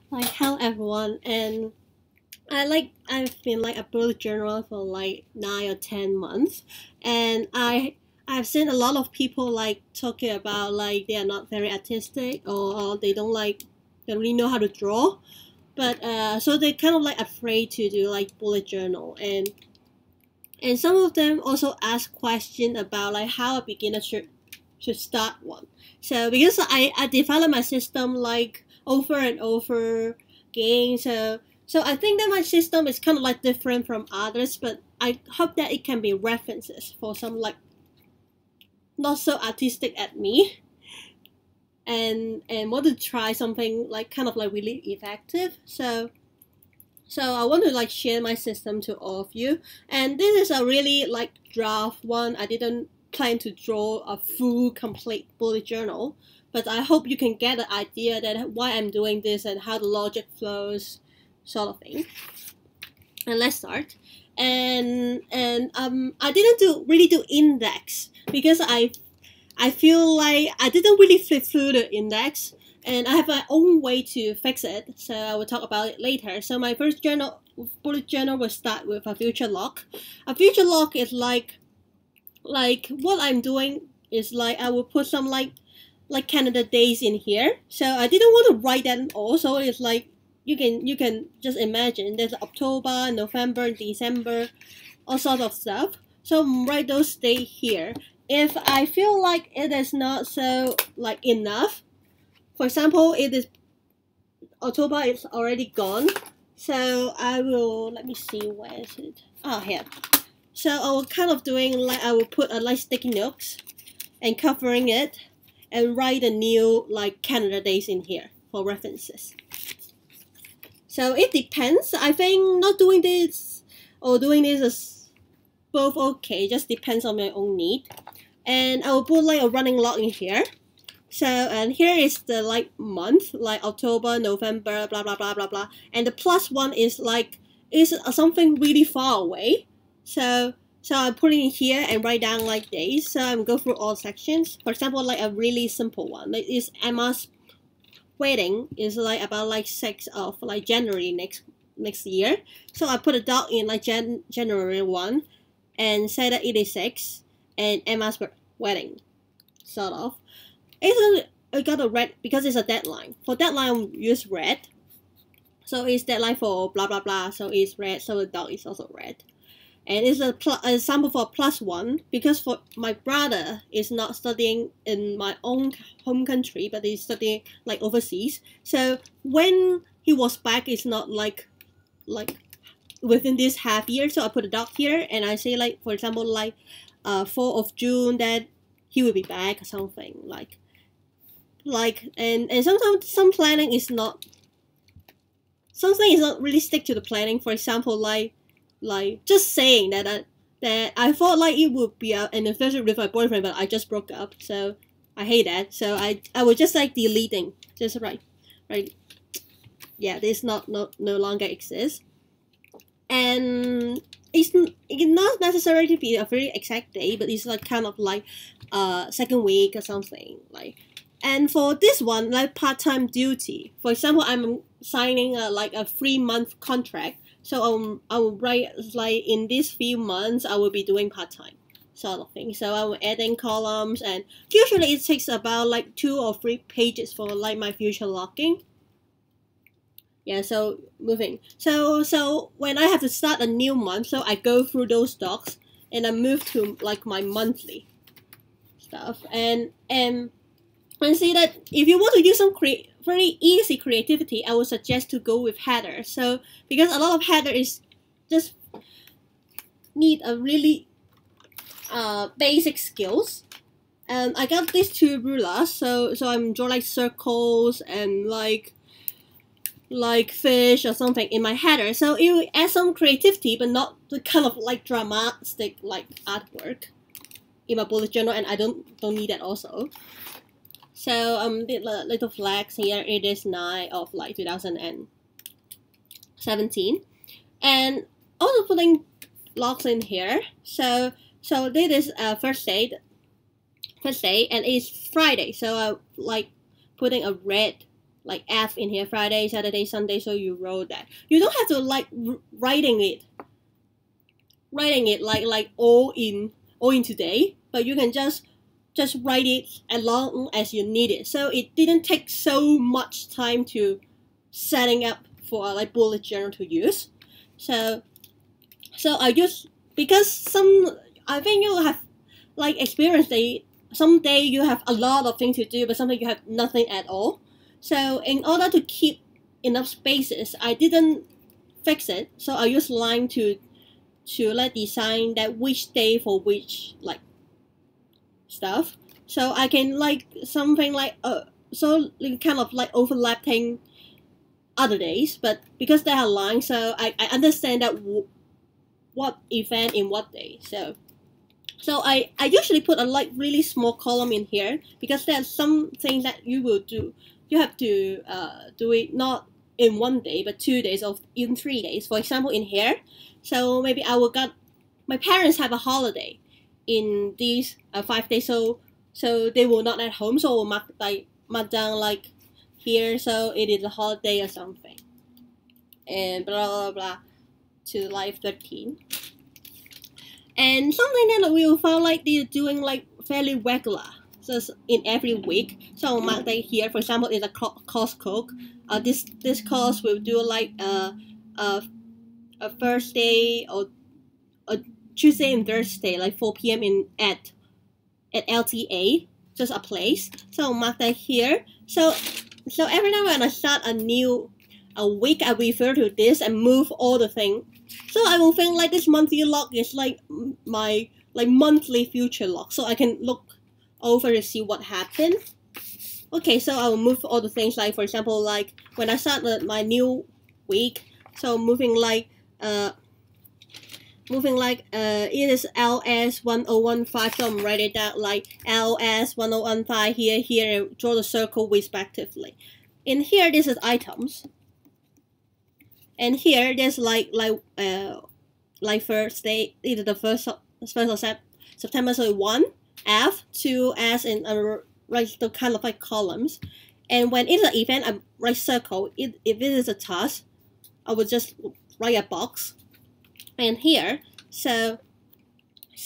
Like hello everyone, and I've been like a bullet journal for like 9 or 10 months, and I've seen a lot of people like talking about like they are not very artistic, or they don't really know how to draw, but so they're kind of like afraid to do like bullet journal, and some of them also ask question about like how a beginner should start one. So because I developed my system like over and over again, so I think that my system is kind of like different from others, but I hope that it can be references for some like not so artistic at me, and want to try something like kind of like really effective. So I want to like share my system to all of you, and this is a really like draft one. I didn't plan to draw a full complete bullet journal, but I hope you can get the idea that why I'm doing this and how the logic flows, sort of thing. And let's start. And I didn't really do index because I feel like I didn't really flip through the index, and I have my own way to fix it, so I will talk about it later. So my first bullet journal will start with a future log. A future log is like what I'm doing is like I will put some like Canada days in here. So I didn't want to write that all, so it's like you can just imagine there's October, November, December, all sorts of stuff. So write those days here. If I feel like it is not so like enough, for example, it is October is already gone, so I will, let me see, where is it? Oh, here. So I will kind of doing like I will put a like sticky notes and covering it and write a new like Canada days in here for references. So it depends. I think not doing this or doing this is both okay. Just depends on my own need. And I will put like a running log in here. So, and here is the like month, like October, November, blah blah blah blah blah. And the plus one is like is something really far away. So I'm putting it here and write down like days. So I'm go through all sections. For example, like a really simple one, like is Emma's wedding is like about like 6th of like January next year. So I put a dot in like January 1 and say that it is 6 and Emma's wedding, sort of. I got a red because it's a deadline. For deadline, use red. So it's deadline for blah blah blah. So it's red. So the dot is also red. And it's a example for +1 because for my brother is not studying in my own home country, but he's studying like overseas. So when he was back, it's not like within this half year. So I put a dot here and I say like, for example, like 4th of June that he will be back or something and sometimes some planning is not, something is not really stick to the planning. For example, like just saying that I thought like it would be an anniversary with my boyfriend, but I just broke up, so I hate that. So I would just like deleting, just right, yeah, this no longer exists, and it's not necessarily to be a very exact day, but it's like kind of like second week or something like. And for this one, like part-time duty, for example, I'm signing like a 3-month contract. So I will write like in these few months I will be doing part-time, sort of thing. So I will add in columns, and usually it takes about like 2 or 3 pages for like my future logging. Yeah, so moving. So when I have to start a new month, so I go through those docs and I move to like my monthly stuff, and see that if you want to use some very easy creativity, I would suggest to go with header. So because a lot of header is just need a really basic skills. I got these 2 rulers, so I'm drawing like circles and like fish or something in my header. So it will add some creativity, but not the kind of like dramatic like artwork in my bullet journal, and I don't need that also. So did little flags here. It is 9 of like 2017, and also putting logs in here. So this is first day, and it's Friday. So I like putting a red like F in here, Friday, Saturday, Sunday, so you wrote that. You don't have to like writing it like all in today, but you can just write it as long as you need it. So it didn't take so much time to setting up for a like bullet journal to use. So I use, because I think you have like experience some day you have a lot of things to do, but sometimes you have nothing at all. So in order to keep enough spaces, I didn't fix it. So I use line to like design that which day for which like stuff. So I can like something like so kind of like overlapping other days, but because they are lines, so I understand that what event in what day. So I usually put a like really small column in here, because there's some things that you will do. You have to do it not in 1 day, but 2 days or in 3 days. For example, in here, so maybe I will got my parents have a holiday in these 5 days, so they will not at home. So I will mark down like here, so it is a holiday or something, and blah blah blah to like 13. And something that we will find like they're doing like fairly regular, so in every week. So I'll mark that here. For example, in the course cook, this course will do like a Thursday or a Tuesday and Thursday, like 4 p.m. at LTA, just a place. So I'll mark that here. So every time when I start a new week, I refer to this and move all the things. So I will think like this monthly log is like my like monthly future log, so I can look over to see what happened. Okay, so I will move all the things, like for example, like when I start my new week, so moving like it is LS 1015, so I'm writing down like LS 1015 here, and draw the circle respectively. In here, this is items, and here there's like first day, either the first of September, so 1 F, 2 S, and write the kind of like columns. And when it's an event, I write circle. If it is a task, I would just write a box. And here, so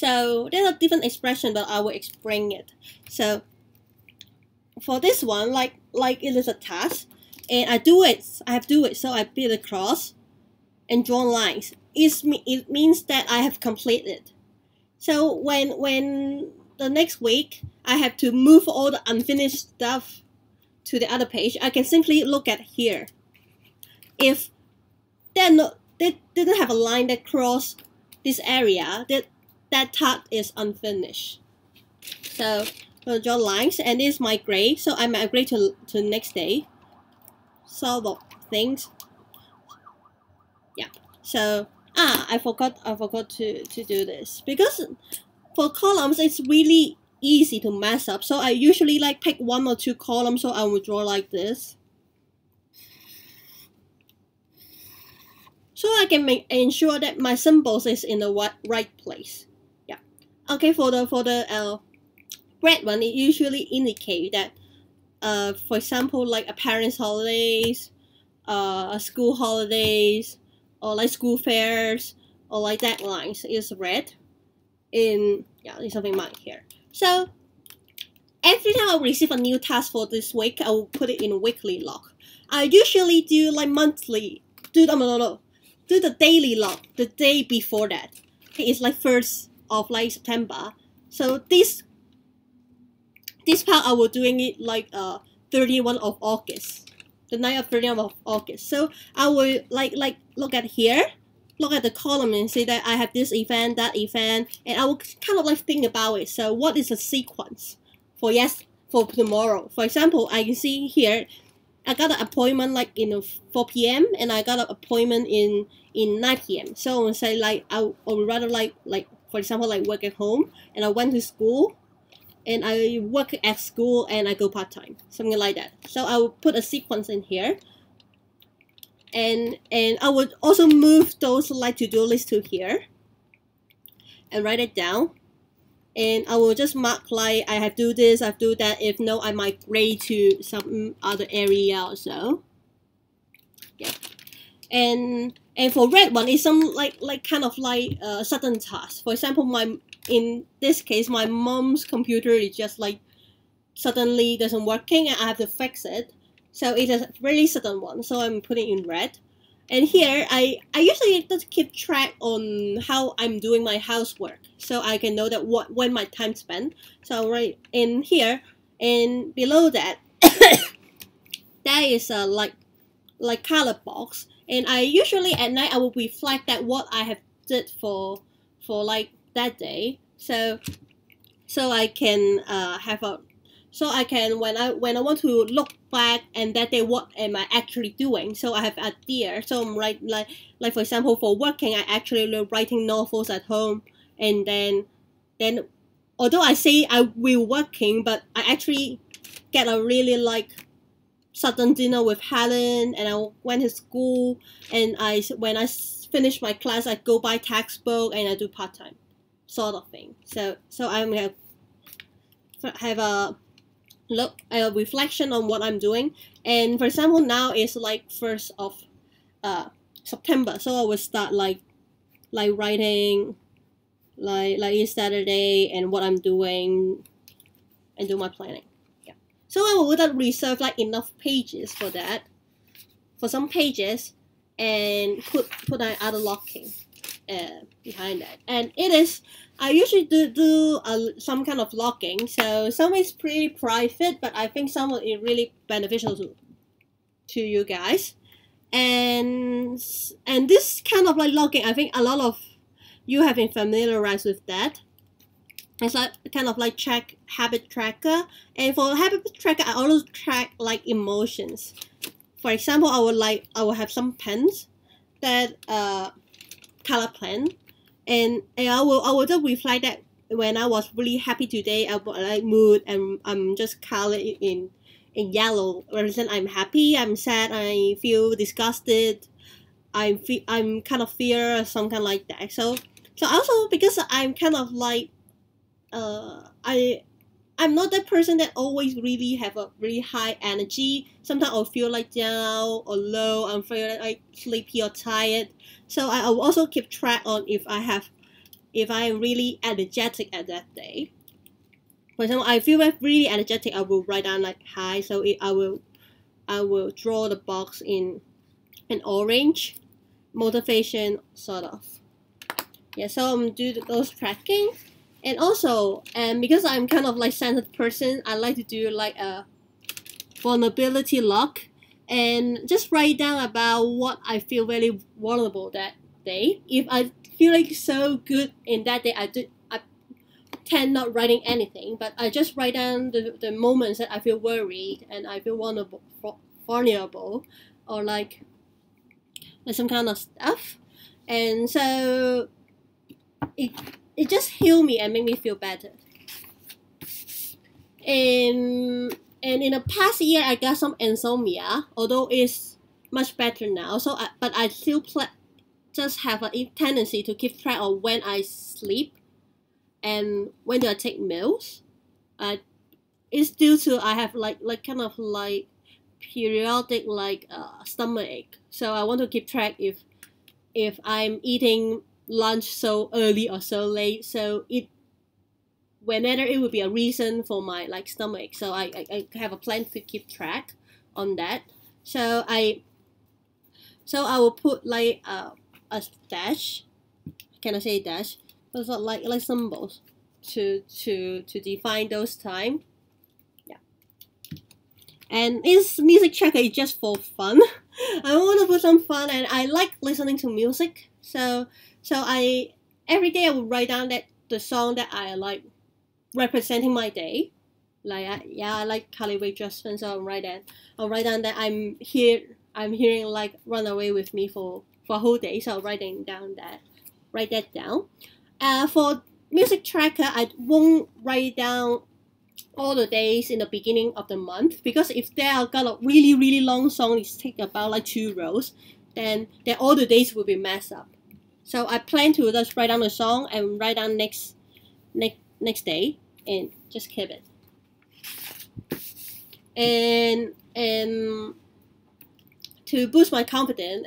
there's a different expression, but I will explain it. So for this one, like it is a task, and I have to do it. So I build a cross and draw lines. It means that I have completed. So when the next week I have to move all the unfinished stuff to the other page, I can simply look at here. If they didn't have a line that cross this area, that task is unfinished. So I'll draw lines, and this is my grade. So I migrate to next day. Solve the things. Yeah. So I forgot to do this, because for columns it's really easy to mess up. So I usually like pick 1 or 2 columns, so I will draw like this. So I can ensure that my symbols is in the right place. Yeah. Okay, for the red one, it usually indicate that for example, like a parents' holidays, school holidays, or like school fairs, or like deadlines is red. There's something marked here. So every time I receive a new task for this week, I will put it in a weekly log. I usually do like monthly. Do the daily log the day before that. Okay, it's like 1st of like September. So this part I will doing it like 31 of August, the night of 31 of August. So I will like look at here, look at the column and see that I have this event, that event, and I will kind of like think about it. So what is the sequence for tomorrow? For example, I can see here I got an appointment like in 4 p.m. and I got an appointment in 9 p.m. So I would say like I would rather like for example like work at home, and I went to school, and I work at school, and I go part-time, something like that. So I will put a sequence in here, and I would also move those like to-do list to here and write it down. and I will just mark like I have do this, I've do that. If no, I migrate to some other area also. Yeah, and for red one, it's some like kind of like sudden task. For example, in this case, my mom's computer is just like suddenly doesn't working, and I have to fix it. So it's a really sudden one. So I'm putting in red. And here, I usually just keep track on how I'm doing my housework, so I can know that when my time spent. So right in here, and below that, there is a like color box. And I usually at night I will reflect that what I have did for like that day. So I can have a I can when I want to look back and that day what am I actually doing, so I have idea. So I'm like for example, for working, I actually writing novels at home, and then although I say I will working, but I actually get a really like sudden dinner with Helen, and I went to school, and when I finish my class, I go buy textbook and I do part-time sort of thing. So I'm gonna have a look a reflection on what I'm doing. And for example, now it's like 1st of September, so I will start like writing like each Saturday and what I'm doing and do my planning. Yeah, so I would reserve like enough pages for that, for some pages, and put other locking behind that. And it is, I usually do some kind of logging, so some is pretty private, but I think some is really beneficial to you guys. And this kind of like logging, I think a lot of you have been familiarized with that. It's like kind of like habit tracker. And for habit tracker, I also track like emotions. For example, I will have some pens that color pen, and I will just reflect that when I was really happy today, I was like mood, and I'm just color it in yellow. Represent I'm happy, I'm sad, I feel disgusted, I'm kind of fear, some kind like that. So also because I'm kind of like I'm not that person that always really have a really high energy. Sometimes I'll feel like down or low. I'm feeling like sleepy or tired. So I will also keep track on if I am really energetic at that day. For example, I feel like really energetic, I will write down like high. So I will draw the box in an orange, motivation sort of. Yeah, so I'm do those tracking. And also, because I'm kind of like sensitive person, I like to do like a vulnerability log, and just write down about what I feel very vulnerable that day. If I feel like so good in that day, I tend not writing anything, but I just write down the moments that I feel worried and I feel vulnerable, or like some kind of stuff. And so it just heal me and make me feel better. And in the past year, I got some insomnia, although it's much better now. So but I still just have a tendency to keep track of when I sleep and when do I take meals. It's due to I have like kind of like periodic like stomach ache. So I want to keep track if I'm eating lunch so early or so late, so whenever it would be a reason for my like stomach. So I have a plan to keep track on that. So I will put like a dash. Can I say dash? Those are like symbols to define those time. Yeah. And this music tracker is just for fun. I want to put some fun, and I like listening to music. So I every day I will write down that the song that I like representing my day. Like I like Carly Rae Jepsen, so I'll write down that I'm hearing like Run Away With Me for a whole day. So I'll write that down. For music tracker, I won't write down all the days in the beginning of the month, because if they are got a really long song, it's take about like 2 rows, then all the days will be messed up. So I plan to just write down the song and write down next next day and just keep it. And to boost my confidence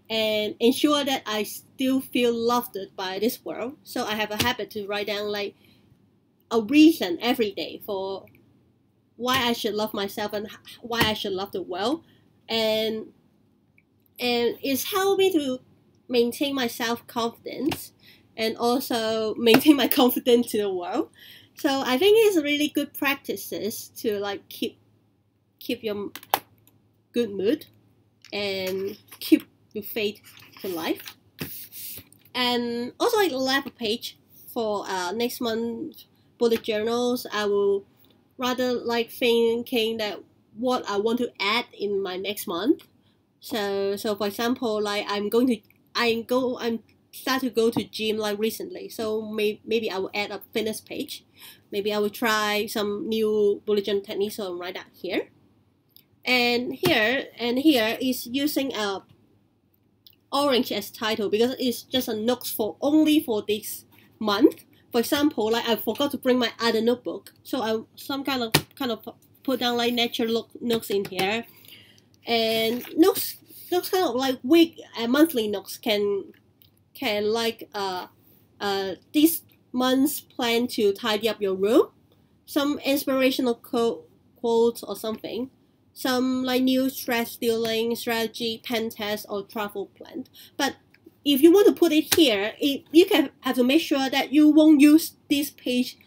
and ensure that I still feel loved by this world, so I have a habit to write down like a reason every day for why I should love myself and why I should love the world, and it's helped me to maintain my self-confidence and also maintain my confidence to the world. So I think it's really good practices to like keep your good mood and keep your faith to life. And also I left a page for next month bullet journals. I will rather like thinking that what I want to add in my next month. So for example, like I'm start to go to gym like recently. So maybe I will add a fitness page. Maybe I will try some new bullet journal techniques. So I'll write that here. And here is using a orange as title because it's just a notes for only for this month. For example, like I forgot to bring my other notebook, so I some kind of put down like nature notes in here, and notes kind of like week and monthly notes can like this month's plan to tidy up your room, some inspirational quotes or something, some like new stress dealing strategy, pen test, or travel plan. But if you want to put it here, you can have to make sure that you won't use this page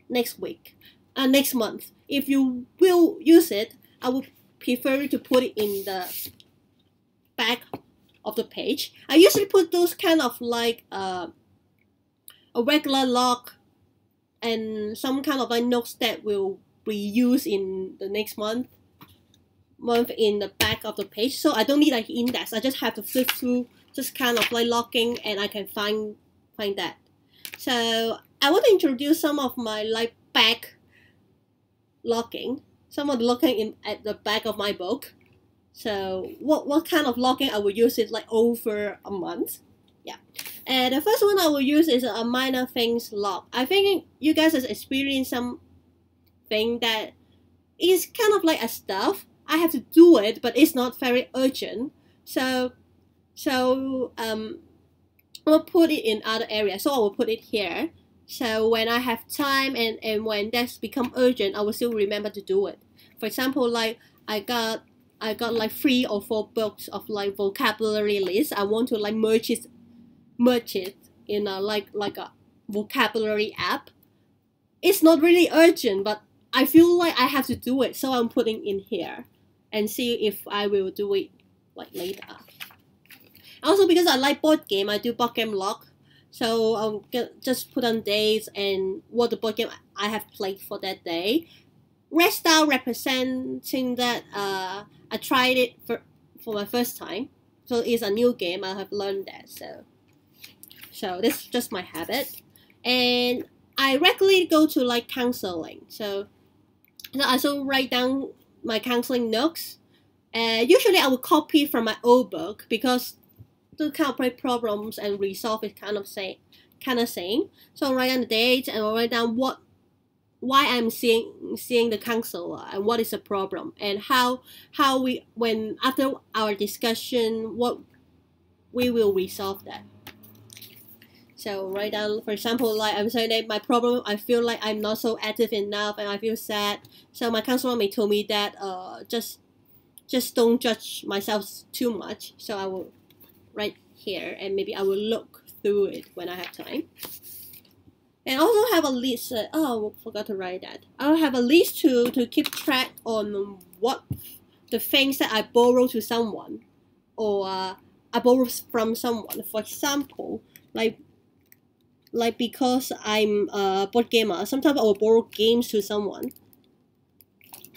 next month. If you will use it, I would prefer to put it in the back of the page. I usually put those kind of like a regular log and some kind of like notes that will be used in the next month in the back of the page. So I don't need an index. I just have to flip through, just kind of like logging, and I can find that. So I want to introduce some of my like back logging, some of the logging at the back of my book. So what kind of logging I will use is like over a month. Yeah. And the first one I will use is a minor things log. I think you guys have experienced something that is kind of like a stuff. I have to do it, but it's not very urgent. So I'll put it in other areas. So I will put it here. So when I have time and when that's become urgent, I will still remember to do it. For example, like I got like 3 or 4 books of like vocabulary list. I want to like merge it in a like a vocabulary app. It's not really urgent, but I feel like I have to do it, so I'm putting in here and see if I will do it like later. Also, because I like board game, I do board game log. So I'll just put on dates and what the board game I have played for that day. Red star representing that I tried it for my first time. So it's a new game, I have learned that. So this is just my habit. And I regularly go to like counseling. So I also write down my counseling notes. Usually I will copy from my old book because to calculate problems and resolve is kind of same. So I'll write down the date and I'll write down why I'm seeing the counselor and what is the problem and how we, when after our discussion, what we will resolve that. So write down, for example, like I'm saying that my problem, I feel like I'm not so active enough and I feel sad. So my counselor may told me that just don't judge myself too much. So I will write here and maybe I will look through it when I have time. And also have a list. Oh, forgot to write that. I'll have a list to keep track on what the things that I borrow to someone or I borrow from someone. For example, like because I'm a board gamer, sometimes I will borrow games to someone.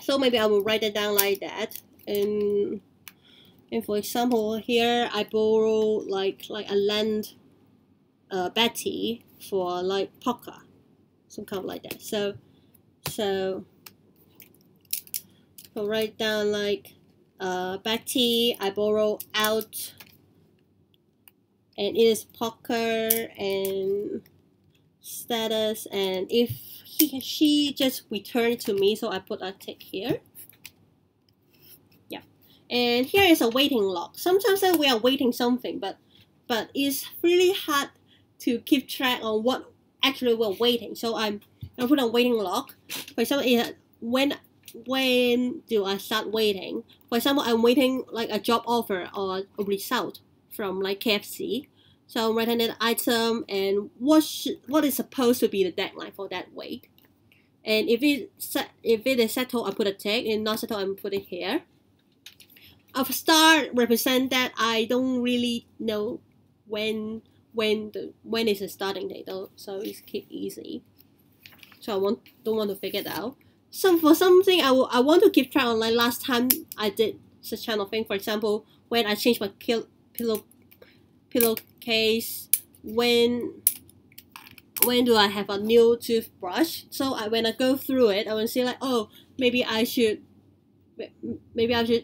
So maybe I will write it down like that. And for example, here I borrow like a land Betty for like poker, some kind of like that. So I'll write down like Betty I borrow out, and it is poker, and status, and if she just returned to me, so I put a tick here. Yeah, and here is a waiting log. Sometimes we are waiting something, but it's really hard to keep track on what actually we're waiting. So I put a waiting log. For example, when do I start waiting? For example, I'm waiting like a job offer or a result from like KFC. So I'm writing that item and what is supposed to be the deadline for that wait. And if it is settled, I put a tick. If not settled, I put it here. A star represent that I don't really know when is the starting date though, so it's keep easy. So I don't want to figure it out. So for something I want to keep track on, like last time I did such kind of thing. For example, when I changed my pillowcase, when do I have a new toothbrush? So when I go through it, I will see like, oh, maybe I should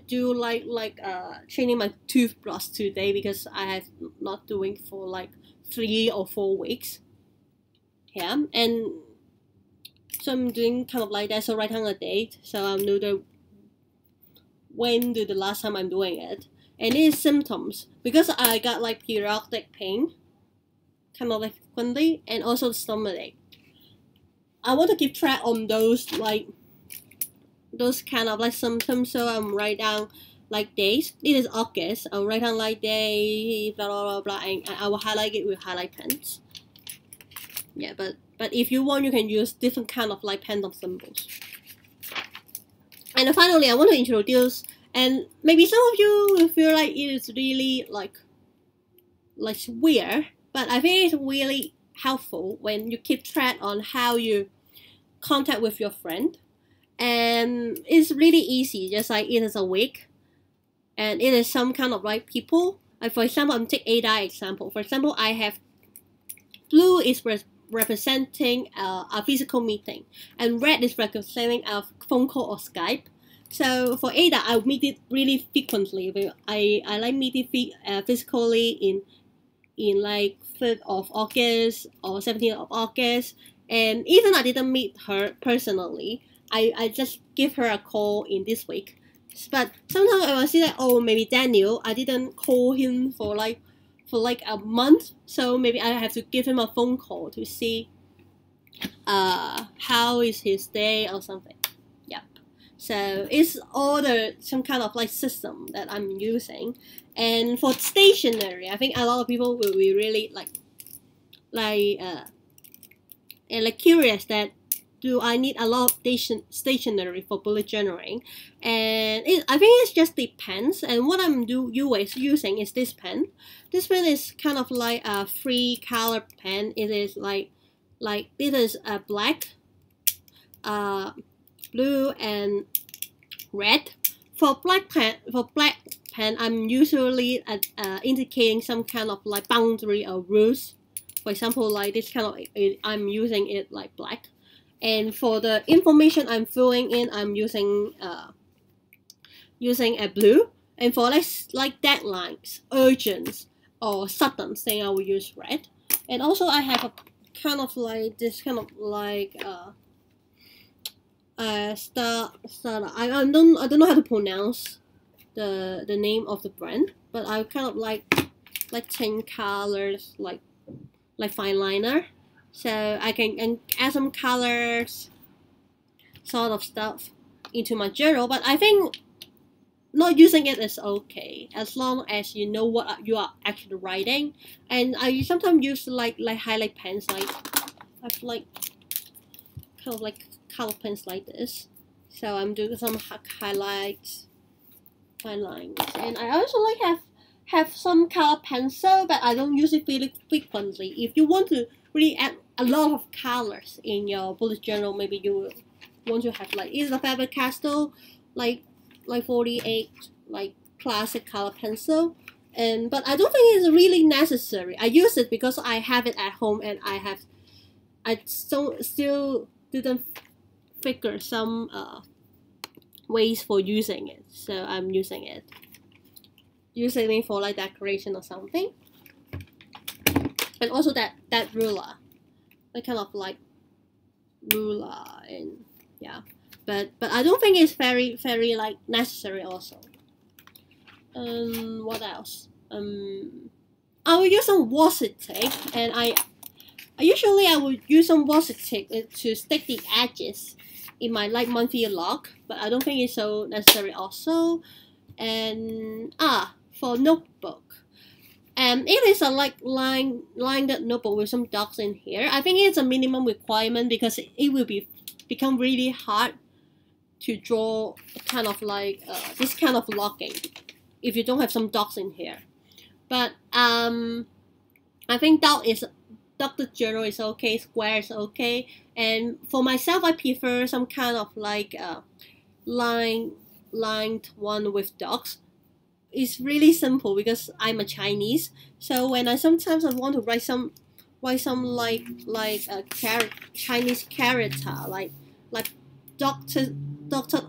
do like changing my toothbrush today because I have not doing for like 3 or 4 weeks. Yeah, and so I'm doing kind of like that. So write down a date. So I'm doing when do the last time I'm doing it, and it is symptoms because I got like periodic pain, kind of like frequently, and also stomachache. I want to keep track on those kind of like symptoms. So I'm write down like days. It is August. I'll write down like day, blah blah blah blah, and I will highlight it with highlight pens. Yeah, but if you want, you can use different kind of like pen symbols. And finally, I want to introduce, and maybe some of you will feel like it is really like weird, but I think it's really helpful when you keep track on how you contact with your friend. And it's really easy, just like it is a week, and it is some kind of like people. Like for example, I'm take Ada example. For example, I have blue is representing a physical meeting, and red is representing a phone call or Skype. So for Ada, I meet it really frequently. I like meet it physically in like 3rd of August or 17th of August, and even I didn't meet her personally. I just give her a call in this week. But sometimes I will see that, oh, maybe Daniel, I didn't call him for like a month, so maybe I have to give him a phone call to see how is his day or something. Yep. So it's all some kind of like system that I'm using. And for stationery, I think a lot of people will be really curious that, do I need a lot of stationery for bullet journaling? And I think it's just depends. And what I'm using is this pen. This pen is kind of like a free color pen. It is like it is a black, blue, and red. For black pen, I'm usually indicating some kind of like boundary or rules. For example, like this kind of, I'm using it like black. And for the information I'm filling in, I'm using a blue. And for like deadlines, urgent, or sudden thing, I will use red. And also I have a kind of like this kind of like star. I don't know how to pronounce the name of the brand, but I kind of like 10 colors like fine liner. So I can add some colors, sort of stuff into my journal. But I think not using it is okay, as long as you know what you are actually writing. And I sometimes use like highlight pens, like I've like kind of like color pens like this. So I'm doing some highlights, fine lines, and I also like have some color pencil, but I don't use it really frequently. If you want to really add a lot of colors in your bullet journal, maybe you will want to have like either Faber-Castell, like 48, like classic color pencil. But I don't think it's really necessary. I use it because I have it at home, and I still didn't figure some ways for using it, so I'm using it for like decoration or something. And also that ruler, kind of like ruler, and yeah, but I don't think it's very like necessary also. What else? I will use some washi tape, and I usually I would use some washi tape to stick the edges in my like monthly log, but I don't think it's so necessary also. And for notebook, it is a like lined notebook with some dots in here. I think it's a minimum requirement because it will become really hard to draw kind of like this kind of logging if you don't have some dots in here. But I think dotted journal is okay, square is okay, and for myself, I prefer some kind of like lined one with dots. It's really simple because I'm a Chinese, so when I sometimes I want to write some like a Chinese character like dotted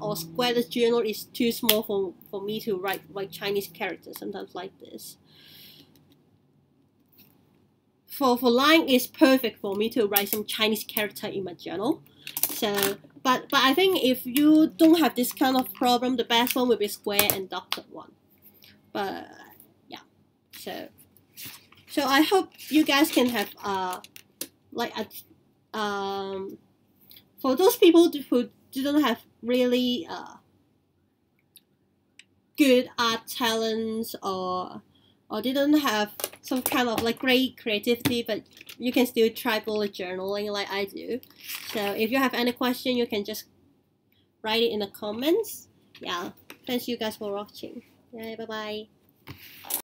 or squared journal is too small for me to write Chinese characters, sometimes like this. For line is perfect for me to write some Chinese character in my journal. So but I think if you don't have this kind of problem, the best one will be square and dotted one. But yeah, so I hope you guys can have like for those people who didn't have really good art talents, or didn't have some kind of like great creativity, but you can still try bullet journaling like I do. So if you have any question, you can just write it in the comments. Yeah, thanks you guys for watching. Yeah, bye bye.